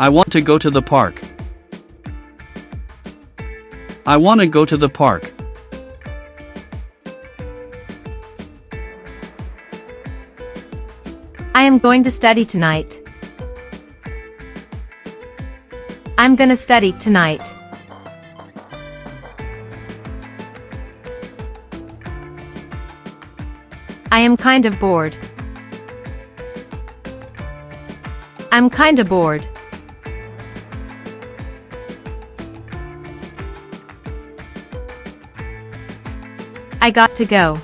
I want to go to the park. I want to go to the park. I am going to study tonight. I'm gonna study tonight. I am kind of bored. I'm kinda bored. I got to go.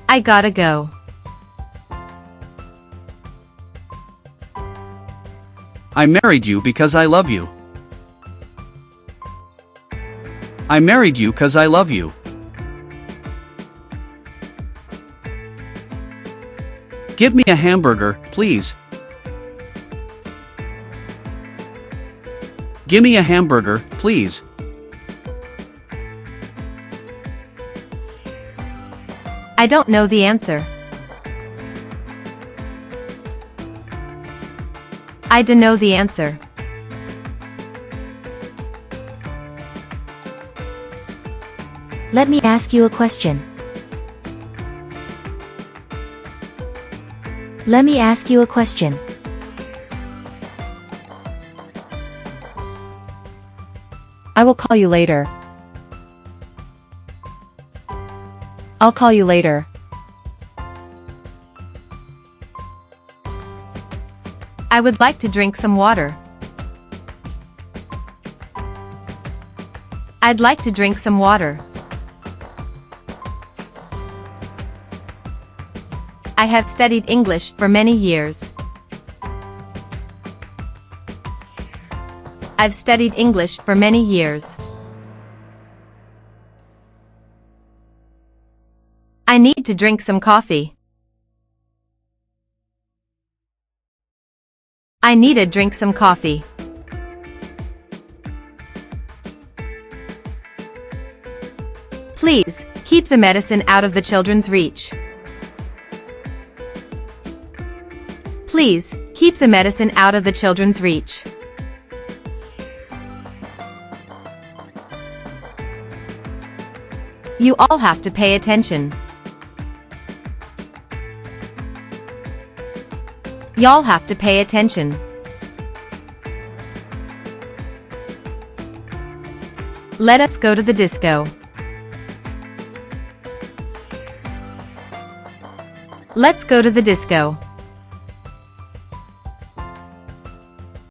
I gotta go. I married you because I love you. I married you 'cause I love you. Give me a hamburger, please. Give me a hamburger, please. I don't know the answer. I don't know the answer. Let me ask you a question. Let me ask you a question. I will call you later. I'll call you later. I would like to drink some water. I'd like to drink some water. I have studied English for many years. I've studied English for many years. I need to drink some coffee. I need to drink some coffee. Please, keep the medicine out of the children's reach. Please, keep the medicine out of the children's reach. You all have to pay attention. Y'all have to pay attention. Let us go to the disco. Let's go to the disco.